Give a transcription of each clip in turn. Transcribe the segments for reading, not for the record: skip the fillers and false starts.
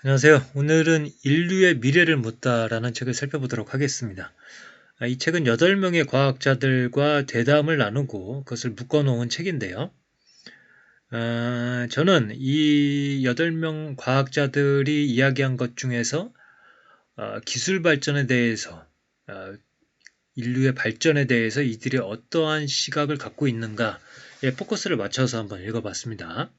안녕하세요. 오늘은 인류의 미래를 묻다라는 책을 살펴보도록 하겠습니다. 이 책은 8명의 과학자들과 대담을 나누고 그것을 묶어놓은 책인데요. 저는 이 8명 과학자들이 이야기한 것 중에서 기술 발전에 대해서, 어, 인류의 발전에 대해서 이들이 어떠한 시각을 갖고 있는가에 포커스를 맞춰서 한번 읽어봤습니다.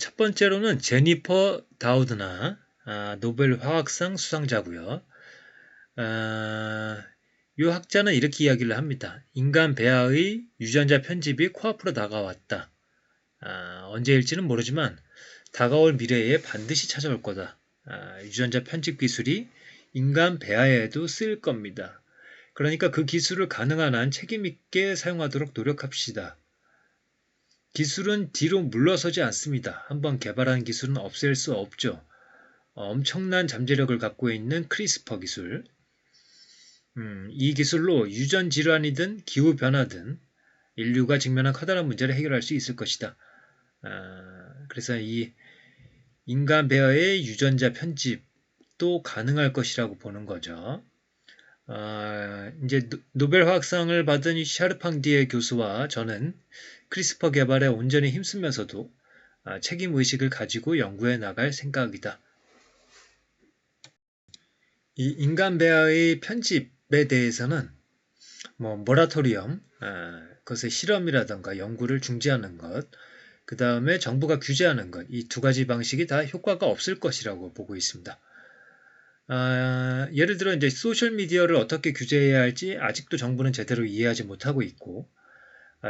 첫 번째로는 제니퍼 다우드나 노벨 화학상 수상자고요. 이 학자는 이렇게 이야기를 합니다. 인간 배아의 유전자 편집이 코앞으로 다가왔다. 언제일지는 모르지만 다가올 미래에 반드시 찾아올 거다. 유전자 편집 기술이 인간 배아에도 쓰일 겁니다. 그러니까 그 기술을 가능한 한 책임 있게 사용하도록 노력합시다. 기술은 뒤로 물러서지 않습니다. 한번 개발한 기술은 없앨 수 없죠. 엄청난 잠재력을 갖고 있는 크리스퍼 기술. 이 기술로 유전 질환이든 기후 변화든 인류가 직면한 커다란 문제를 해결할 수 있을 것이다. 그래서 이 인간 배아의 유전자 편집도 가능할 것이라고 보는 거죠. 이제 노벨 화학상을 받은 이 샤르팡디에 교수와 저는 크리스퍼 개발에 온전히 힘쓰면서도 책임 의식을 가지고 연구해 나갈 생각이다. 이 인간 배아의 편집에 대해서는 모라토리엄, 그것의 실험이라든가 연구를 중지하는 것, 그 다음에 정부가 규제하는 것, 이 두 가지 방식이 다 효과가 없을 것이라고 보고 있습니다. 예를 들어 이제 소셜 미디어를 어떻게 규제해야 할지 아직도 정부는 제대로 이해하지 못하고 있고,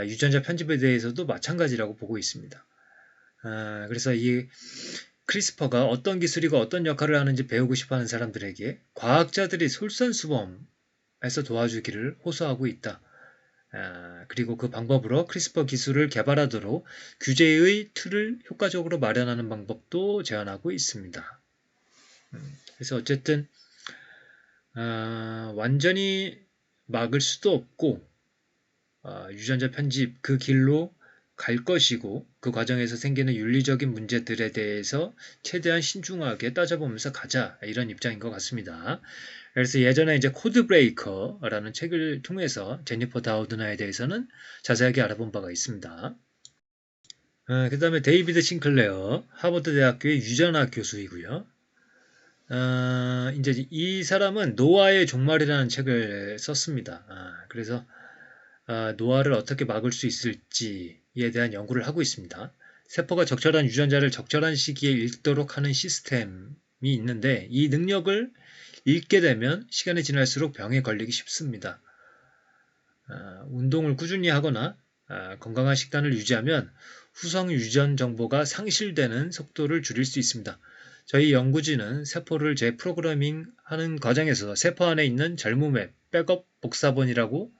유전자 편집에 대해서도 마찬가지라고 보고 있습니다. 그래서 이 크리스퍼가 어떤 기술이고 어떤 역할을 하는지 배우고 싶어하는 사람들에게 과학자들이 솔선수범해서 도와주기를 호소하고 있다. 그리고 그 방법으로 크리스퍼 기술을 개발하도록 규제의 틀을 효과적으로 마련하는 방법도 제안하고 있습니다. 그래서 어쨌든 완전히 막을 수도 없고 유전자 편집 그 길로 갈 것이고 그 과정에서 생기는 윤리적인 문제들에 대해서 최대한 신중하게 따져보면서 가자 이런 입장인 것 같습니다. 그래서 예전에 이제 코드 브레이커라는 책을 통해서 제니퍼 다우드나에 대해서는 자세하게 알아본 바가 있습니다. 그 다음에 데이비드 싱클레어 하버드 대학교의 유전학 교수이고요. 이제 이 사람은 노아의 종말이라는 책을 썼습니다. 그래서 노화를 어떻게 막을 수 있을지에 대한 연구를 하고 있습니다. 세포가 적절한 유전자를 적절한 시기에 읽도록 하는 시스템이 있는데 이 능력을 잃게 되면 시간이 지날수록 병에 걸리기 쉽습니다. 운동을 꾸준히 하거나 건강한 식단을 유지하면 후성 유전 정보가 상실되는 속도를 줄일 수 있습니다. 저희 연구진은 세포를 재프로그래밍 하는 과정에서 세포 안에 있는 젊음의 백업 복사본이라고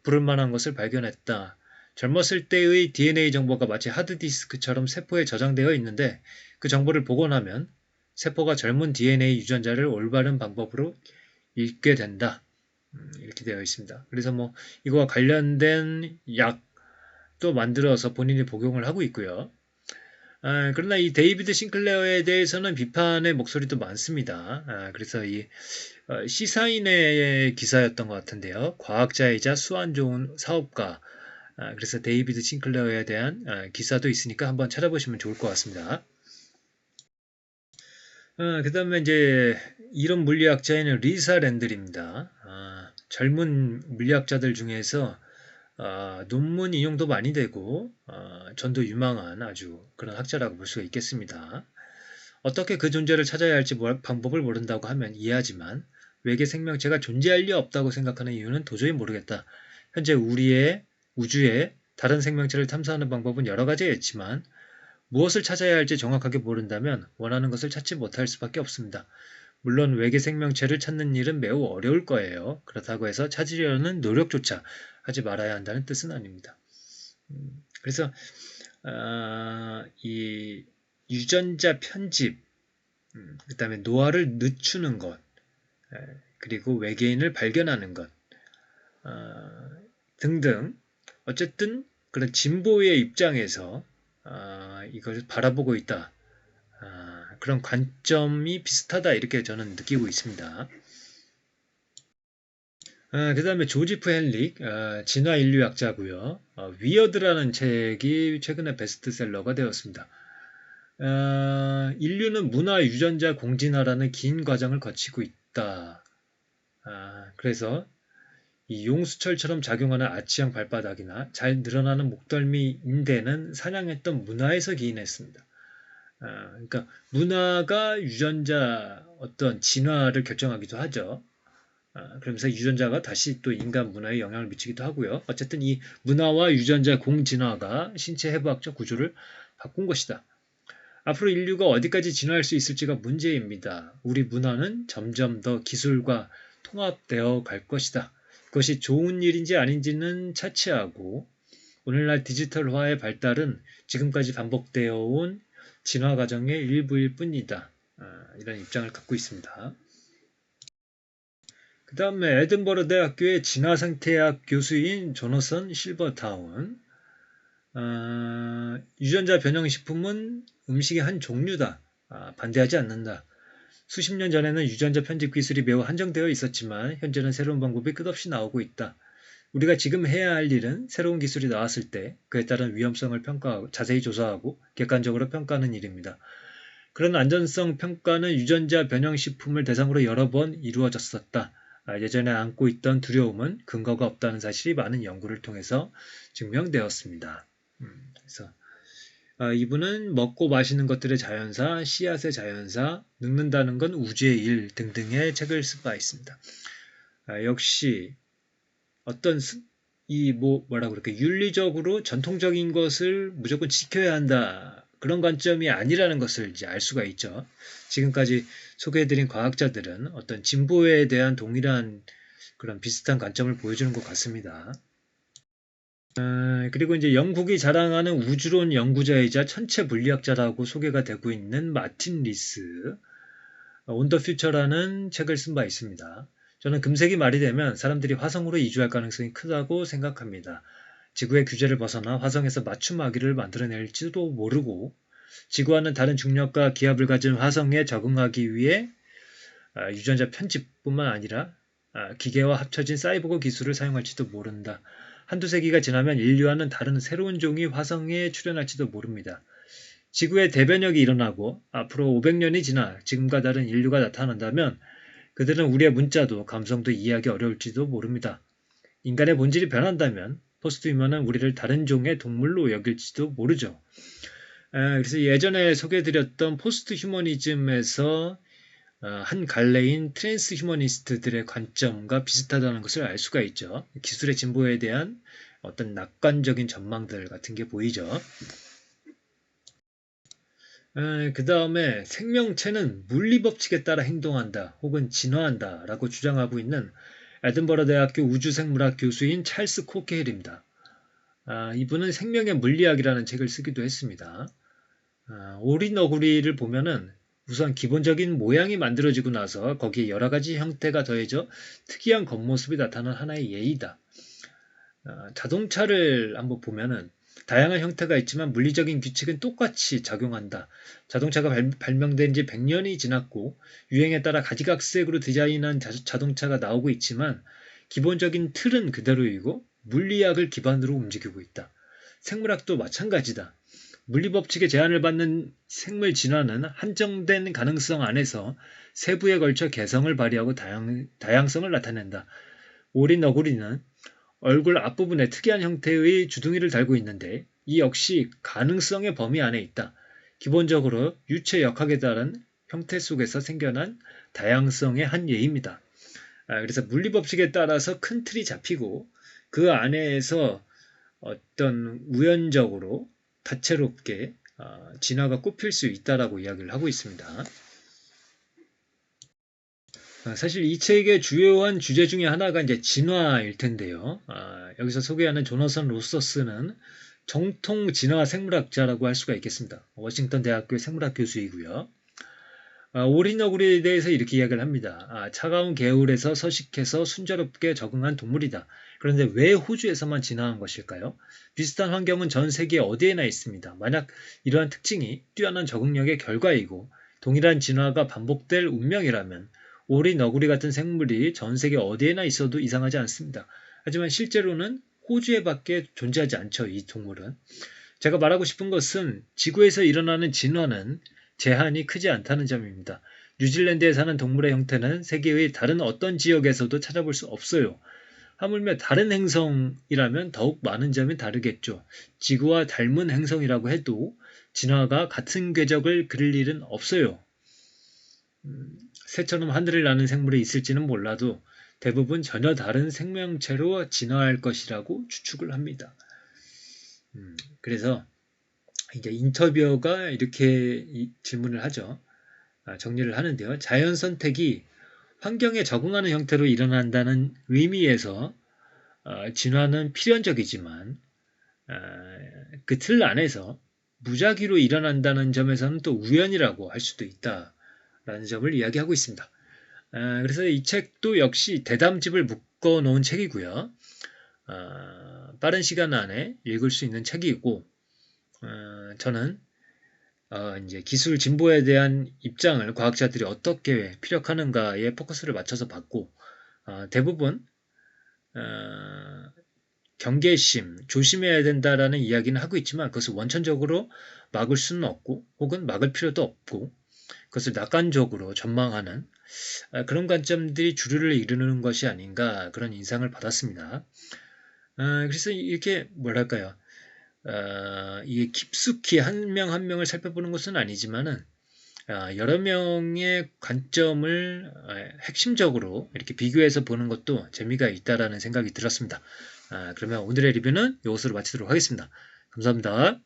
부를 만한 것을 발견했다. 젊었을 때의 DNA 정보가 마치 하드디스크처럼 세포에 저장되어 있는데 그 정보를 복원하면 세포가 젊은 DNA 유전자를 올바른 방법으로 읽게 된다. 이렇게 되어 있습니다. 그래서 이거와 관련된 약도 만들어서 본인이 복용을 하고 있고요. 그러나 이 데이비드 싱클레어에 대해서는 비판의 목소리도 많습니다. 그래서 이 시사인의 기사였던 것 같은데요. 과학자이자 수완 좋은 사업가. 그래서 데이비드 싱클레어에 대한 기사도 있으니까 한번 찾아보시면 좋을 것 같습니다. 그 다음에 이제 이런 물리학자인 리사 랜들입니다. 젊은 물리학자들 중에서 논문 인용도 많이 되고 전도 유망한 아주 그런 학자라고 볼 수가 있겠습니다. 어떻게 그 존재를 찾아야 할지 방법을 모른다고 하면 이해하지만 외계 생명체가 존재할 리 없다고 생각하는 이유는 도저히 모르겠다. 현재 우리의 우주에 다른 생명체를 탐사하는 방법은 여러 가지가 있지만 무엇을 찾아야 할지 정확하게 모른다면 원하는 것을 찾지 못할 수밖에 없습니다. 물론 외계 생명체를 찾는 일은 매우 어려울 거예요. 그렇다고 해서 찾으려는 노력조차 하지 말아야 한다는 뜻은 아닙니다. 그래서 이 유전자 편집, 그 다음에 노화를 늦추는 것, 그리고 외계인을 발견하는 것 등등 어쨌든 그런 진보의 입장에서 이걸 바라보고 있다. 그런 관점이 비슷하다 이렇게 저는 느끼고 있습니다. 그 다음에 조지프 헨릭, 진화 인류학자고요. 위어드라는 책이 최근에 베스트셀러가 되었습니다. 인류는 문화 유전자 공진화라는 긴 과정을 거치고 있다. 그래서 이 용수철처럼 작용하는 아치형 발바닥이나 잘 늘어나는 목덜미 인대는 사냥했던 문화에서 기인했습니다. 그러니까 문화가 유전자 어떤 진화를 결정하기도 하죠. 그러면서 유전자가 다시 또 인간 문화에 영향을 미치기도 하고요. 어쨌든 이 문화와 유전자 공진화가 신체 해부학적 구조를 바꾼 것이다. 앞으로 인류가 어디까지 진화할 수 있을지가 문제입니다. 우리 문화는 점점 더 기술과 통합되어 갈 것이다. 그것이 좋은 일인지 아닌지는 차치하고 오늘날 디지털화의 발달은 지금까지 반복되어 온 진화 과정의 일부일 뿐이다. 이런 입장을 갖고 있습니다. 그 다음에 에든버러 대학교의 진화생태학 교수인 조너선 실버타운. 유전자 변형식품은 음식의 한 종류다. 반대하지 않는다. 수십 년 전에는 유전자 편집 기술이 매우 한정되어 있었지만 현재는 새로운 방법이 끝없이 나오고 있다. 우리가 지금 해야 할 일은 새로운 기술이 나왔을 때 그에 따른 위험성을 평가하고 자세히 조사하고 객관적으로 평가하는 일입니다. 그런 안전성 평가는 유전자 변형식품을 대상으로 여러 번 이루어졌었다. 예전에 안고 있던 두려움은 근거가 없다는 사실이 많은 연구를 통해서 증명되었습니다. 그래서 이분은 먹고 마시는 것들의 자연사, 씨앗의 자연사, 늙는다는 건 우주의 일 등등의 책을 쓴 바 있습니다. 역시 어떤 뭐라고 그럴까 윤리적으로 전통적인 것을 무조건 지켜야 한다. 그런 관점이 아니라는 것을 이제 알 수가 있죠. 지금까지 소개해드린 과학자들은 어떤 진보에 대한 동일한 그런 비슷한 관점을 보여주는 것 같습니다. 그리고 이제 영국이 자랑하는 우주론 연구자이자 천체 물리학자라고 소개가 되고 있는 마틴 리스, 온 더 퓨처라는 책을 쓴 바 있습니다. 저는 금세기 말이 되면 사람들이 화성으로 이주할 가능성이 크다고 생각합니다. 지구의 규제를 벗어나 화성에서 맞춤아기를 만들어낼지도 모르고 지구와는 다른 중력과 기압을 가진 화성에 적응하기 위해 유전자 편집뿐만 아니라 기계와 합쳐진 사이보그 기술을 사용할지도 모른다. 한두 세기가 지나면 인류와는 다른 새로운 종이 화성에 출현할지도 모릅니다. 지구의 대변혁이 일어나고 앞으로 500년이 지나 지금과 다른 인류가 나타난다면 그들은 우리의 문자도 감성도 이해하기 어려울지도 모릅니다. 인간의 본질이 변한다면 포스트 휴먼은 우리를 다른 종의 동물로 여길지도 모르죠. 그래서 예전에 소개해드렸던 포스트 휴머니즘에서 한 갈래인 트랜스 휴머니스트들의 관점과 비슷하다는 것을 알 수가 있죠. 기술의 진보에 대한 어떤 낙관적인 전망들 같은 게 보이죠. 그 다음에 생명체는 물리법칙에 따라 행동한다 혹은 진화한다 라고 주장하고 있는 에든버러 대학교 우주생물학 교수인 찰스 코케일입니다. 이분은 생명의 물리학이라는 책을 쓰기도 했습니다. 오리너구리를 보면은 우선 기본적인 모양이 만들어지고 나서 거기에 여러 가지 형태가 더해져 특이한 겉모습이 나타나는 하나의 예이다. 자동차를 한번 보면은 다양한 형태가 있지만 물리적인 규칙은 똑같이 작용한다. 자동차가 발명된 지 100년이 지났고 유행에 따라 가지각색으로 디자인한 자동차가 나오고 있지만 기본적인 틀은 그대로이고 물리학을 기반으로 움직이고 있다. 생물학도 마찬가지다. 물리법칙의 제한을 받는 생물 진화는 한정된 가능성 안에서 세부에 걸쳐 개성을 발휘하고 다양성을 나타낸다. 오리 너구리는 얼굴 앞부분에 특이한 형태의 주둥이를 달고 있는데 이 역시 가능성의 범위 안에 있다. 기본적으로 유체 역학에 따른 형태 속에서 생겨난 다양성의 한 예입니다. 그래서 물리법칙에 따라서 큰 틀이 잡히고 그 안에서 어떤 우연적으로 다채롭게 진화가 꼽힐 수 있다라고 이야기를 하고 있습니다. 사실 이 책의 주요한 주제 중에 하나가 이제 진화일 텐데요. 여기서 소개하는 조너선 로서스는 정통 진화 생물학자라고 할 수가 있겠습니다. 워싱턴 대학교의 생물학 교수이고요. 오리너구리에 대해서 이렇게 이야기를 합니다. 차가운 개울에서 서식해서 순조롭게 적응한 동물이다. 그런데 왜 호주에서만 진화한 것일까요? 비슷한 환경은 전 세계 어디에나 있습니다. 만약 이러한 특징이 뛰어난 적응력의 결과이고 동일한 진화가 반복될 운명이라면 오리, 너구리 같은 생물이 전 세계 어디에나 있어도 이상하지 않습니다. 하지만 실제로는 호주에 밖에 존재하지 않죠, 이 동물은. 제가 말하고 싶은 것은 지구에서 일어나는 진화는 제한이 크지 않다는 점입니다. 뉴질랜드에 사는 동물의 형태는 세계의 다른 어떤 지역에서도 찾아볼 수 없어요. 하물며 다른 행성이라면 더욱 많은 점이 다르겠죠. 지구와 닮은 행성이라고 해도 진화가 같은 궤적을 그릴 일은 없어요. 새처럼 하늘을 나는 생물이 있을지는 몰라도 대부분 전혀 다른 생명체로 진화할 것이라고 추측을 합니다. 그래서 이제 인터뷰어가 이렇게 질문을 하죠. 정리를 하는데요. 자연 선택이 환경에 적응하는 형태로 일어난다는 의미에서 진화는 필연적이지만 그 틀 안에서 무작위로 일어난다는 점에서는 또 우연이라고 할 수도 있다라는 점을 이야기하고 있습니다. 그래서 이 책도 역시 대담집을 묶어 놓은 책이고요. 빠른 시간 안에 읽을 수 있는 책이고 저는 이제 기술 진보에 대한 입장을 과학자들이 어떻게 피력하는가에 포커스를 맞춰서 봤고 대부분 경계심, 조심해야 된다라는 이야기는 하고 있지만 그것을 원천적으로 막을 수는 없고 혹은 막을 필요도 없고 그것을 낙관적으로 전망하는 그런 관점들이 주류를 이루는 것이 아닌가 그런 인상을 받았습니다. 그래서 이렇게 뭐랄까요? 이게 깊숙이 한 명 한 명을 살펴보는 것은 아니지만은 여러 명의 관점을 핵심적으로 이렇게 비교해서 보는 것도 재미가 있다라는 생각이 들었습니다. 그러면 오늘의 리뷰는 이것으로 마치도록 하겠습니다. 감사합니다.